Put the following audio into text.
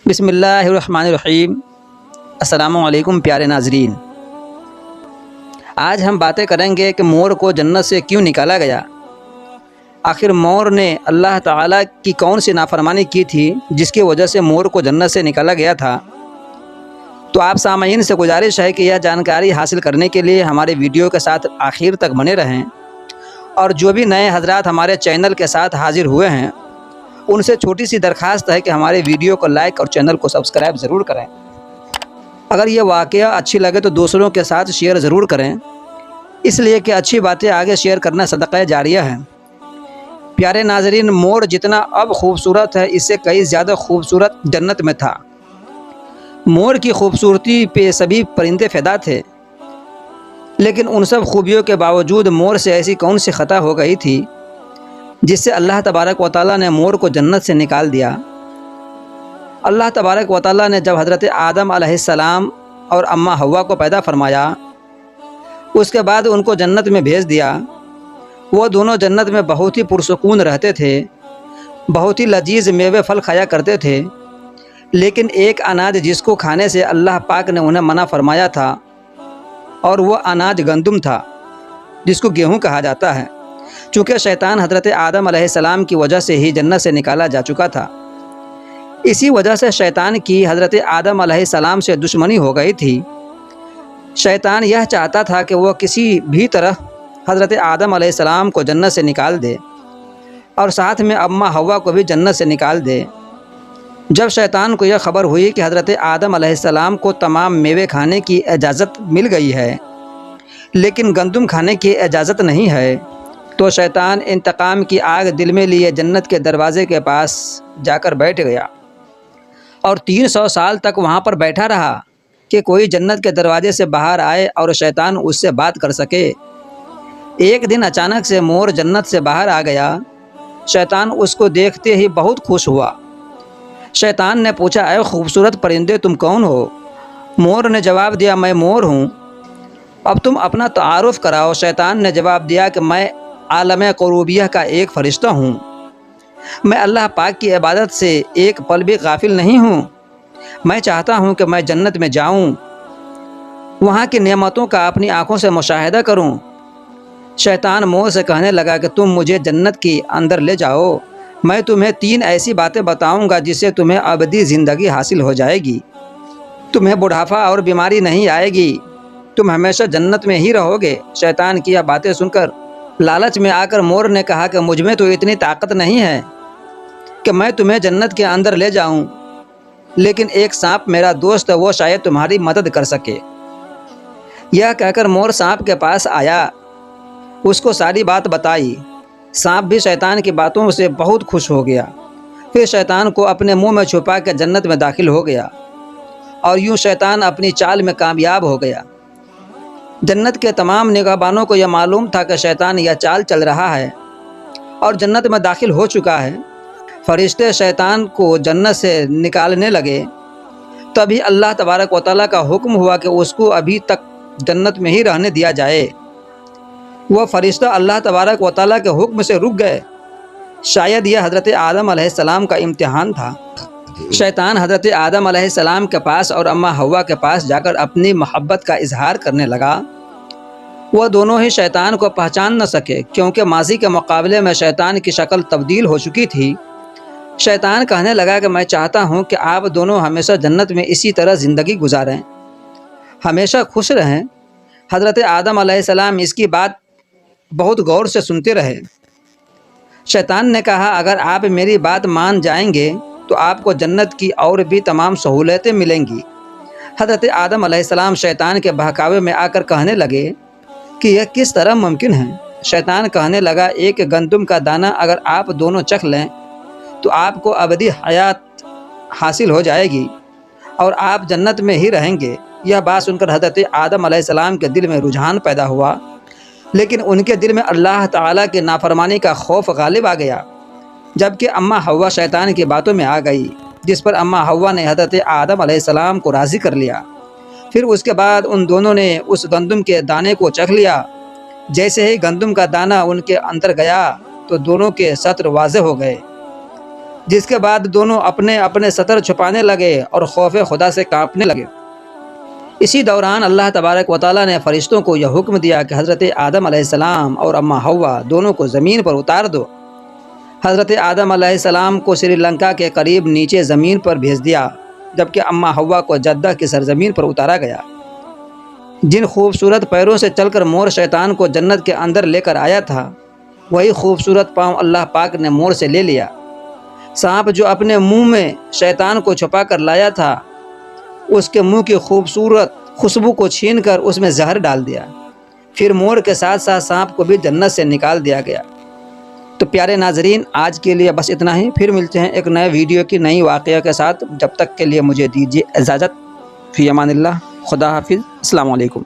بسم اللہ الرحمن الرحیم۔ السلام علیکم پیارے ناظرین، آج ہم باتیں کریں گے کہ مور کو جنت سے کیوں نکالا گیا۔ آخر مور نے اللہ تعالیٰ کی کون سی نافرمانی کی تھی جس کی وجہ سے مور کو جنت سے نکالا گیا تھا؟ تو آپ سامعین سے گزارش ہے کہ یہ جانکاری حاصل کرنے کے لیے ہمارے ویڈیو کے ساتھ آخر تک بنے رہیں، اور جو بھی نئے حضرات ہمارے چینل کے ساتھ حاضر ہوئے ہیں ان سے چھوٹی سی درخواست ہے کہ ہمارے ویڈیو کو لائک اور چینل کو سبسکرائب ضرور کریں۔ اگر یہ واقعہ اچھی لگے تو دوسروں کے ساتھ شیئر ضرور کریں، اس لیے کہ اچھی باتیں آگے شیئر کرنا صدقہ جاریہ ہے۔ پیارے ناظرین، مور جتنا اب خوبصورت ہے اس سے کئی زیادہ خوبصورت جنت میں تھا۔ مور کی خوبصورتی پہ سبھی پرندے فدا تھے، لیکن ان سب خوبیوں کے باوجود مور سے ایسی کون سی خطا ہو گئی تھی جس سے اللہ تبارک و تعالیٰ نے مور کو جنت سے نکال دیا۔ اللہ تبارک و تعالیٰ نے جب حضرت آدم علیہ السلام اور اماں حوا کو پیدا فرمایا، اس کے بعد ان کو جنت میں بھیج دیا۔ وہ دونوں جنت میں بہت ہی پرسکون رہتے تھے، بہت ہی لذیذ میوے پھل کھایا کرتے تھے، لیکن ایک اناج جس کو کھانے سے اللہ پاک نے انہیں منع فرمایا تھا، اور وہ اناج گندم تھا جس کو گیہوں کہا جاتا ہے۔ چونکہ شیطان حضرت آدم علیہ السلام کی وجہ سے ہی جنت سے نکالا جا چکا تھا، اسی وجہ سے شیطان کی حضرت آدم علیہ السلام سے دشمنی ہو گئی تھی۔ شیطان یہ چاہتا تھا کہ وہ کسی بھی طرح حضرت آدم علیہ السلام کو جنت سے نکال دے، اور ساتھ میں اماں حوا کو بھی جنت سے نکال دے۔ جب شیطان کو یہ خبر ہوئی کہ حضرت آدم علیہ السلام کو تمام میوے کھانے کی اجازت مل گئی ہے لیکن گندم کھانے کی اجازت نہیں ہے، تو شیطان انتقام کی آگ دل میں لیے جنت کے دروازے کے پاس جا کر بیٹھ گیا، اور 300 سال تک وہاں پر بیٹھا رہا کہ کوئی جنت کے دروازے سے باہر آئے اور شیطان اس سے بات کر سکے۔ ایک دن اچانک سے مور جنت سے باہر آ گیا۔ شیطان اس کو دیکھتے ہی بہت خوش ہوا۔ شیطان نے پوچھا، اے خوبصورت پرندے، تم کون ہو؟ مور نے جواب دیا، میں مور ہوں۔ اب تم اپنا تعارف کراؤ۔ شیطان نے جواب دیا کہ میں عالم قروبیہ کا ایک فرشتہ ہوں، میں اللہ پاک کی عبادت سے ایک پل بھی غافل نہیں ہوں۔ میں چاہتا ہوں کہ میں جنت میں جاؤں، وہاں کی نعمتوں کا اپنی آنکھوں سے مشاہدہ کروں۔ شیطان مور سے کہنے لگا کہ تم مجھے جنت کی اندر لے جاؤ، میں تمہیں 3 ایسی باتیں بتاؤں گا جس سے تمہیں ابدی زندگی حاصل ہو جائے گی، تمہیں بڑھاپا اور بیماری نہیں آئے گی، تم ہمیشہ جنت میں ہی رہو گے۔ شیطان کی یہ باتیں سن کر لالچ میں آ کر مور نے کہا کہ مجھ میں تو اتنی طاقت نہیں ہے کہ میں تمہیں جنت کے اندر لے جاؤں، لیکن ایک سانپ میرا دوست ہے، وہ شاید تمہاری مدد کر سکے۔ یہ کہہ کر مور سانپ کے پاس آیا، اس کو ساری بات بتائی۔ سانپ بھی شیطان کی باتوں سے بہت خوش ہو گیا، پھر شیطان کو اپنے منہ میں چھپا کے جنت میں داخل ہو گیا، اور یوں شیطان اپنی چال میں کامیاب ہو گیا۔ جنت کے تمام نگہبانوں کو یہ معلوم تھا کہ شیطان یہ چال چل رہا ہے اور جنت میں داخل ہو چکا ہے۔ فرشتے شیطان کو جنت سے نکالنے لگے، تبھی اللہ تبارک و تعالیٰ کا حکم ہوا کہ اس کو ابھی تک جنت میں ہی رہنے دیا جائے۔ وہ فرشتہ اللہ تبارک و تعالیٰ کے حکم سے رک گئے۔ شاید یہ حضرت آدم علیہ السلام کا امتحان تھا۔ شیطان حضرت آدم علیہ السلام کے پاس اور اماں حوا کے پاس جا کر اپنی محبت کا اظہار کرنے لگا۔ وہ دونوں ہی شیطان کو پہچان نہ سکے، کیونکہ ماضی کے مقابلے میں شیطان کی شکل تبدیل ہو چکی تھی۔ شیطان کہنے لگا کہ میں چاہتا ہوں کہ آپ دونوں ہمیشہ جنت میں اسی طرح زندگی گزاریں، ہمیشہ خوش رہیں۔ حضرت آدم علیہ السلام اس کی بات بہت غور سے سنتے رہے۔ شیطان نے کہا، اگر آپ میری بات مان جائیں گے تو آپ کو جنت کی اور بھی تمام سہولتیں ملیں گی۔ حضرت آدم علیہ السلام شیطان کے بہکاوے میں آ کر کہنے لگے کہ یہ کس طرح ممکن ہے؟ شیطان کہنے لگا، ایک گندم کا دانہ اگر آپ دونوں چکھ لیں تو آپ کو ابدی حیات حاصل ہو جائے گی اور آپ جنت میں ہی رہیں گے۔ یہ بات سن کر حضرت آدم علیہ السلام کے دل میں رجحان پیدا ہوا، لیکن ان کے دل میں اللہ تعالیٰ کی نافرمانی کا خوف غالب آ گیا۔ جبکہ اماں حوا شیطان کی باتوں میں آ گئی، جس پر اماں حوا نے حضرت آدم علیہ السلام کو راضی کر لیا۔ پھر اس کے بعد ان دونوں نے اس گندم کے دانے کو چکھ لیا۔ جیسے ہی گندم کا دانہ ان کے اندر گیا تو دونوں کے سطر واضح ہو گئے۔ جس کے بعد دونوں اپنے اپنے ستر چھپانے لگے اور خوف خدا سے کانپنے لگے۔ اسی دوران اللہ تبارک و تعالیٰ نے فرشتوں کو یہ حکم دیا کہ حضرت آدم علیہ السلام اور اماں حوا دونوں کو زمین پر اتار دو۔ حضرت آدم علیہ السلام کو سری لنکا کے قریب نیچے زمین پر بھیج دیا، جبکہ اماں حوا کو جدہ کی سرزمین پر اتارا گیا۔ جن خوبصورت پیروں سے چل کر مور شیطان کو جنت کے اندر لے کر آیا تھا، وہی خوبصورت پاؤں اللہ پاک نے مور سے لے لیا۔ سانپ جو اپنے منہ میں شیطان کو چھپا کر لایا تھا، اس کے منہ کی خوبصورت خوشبو کو چھین کر اس میں زہر ڈال دیا۔ پھر مور کے ساتھ ساتھ سانپ کو بھی جنت سے نکال دیا گیا۔ تو پیارے ناظرین، آج کے لیے بس اتنا ہی، پھر ملتے ہیں ایک نئے ویڈیو کی نئی واقعہ کے ساتھ۔ جب تک کے لیے مجھے دیجیے اجازت۔ فی امان اللہ، خدا حافظ، السلام علیکم۔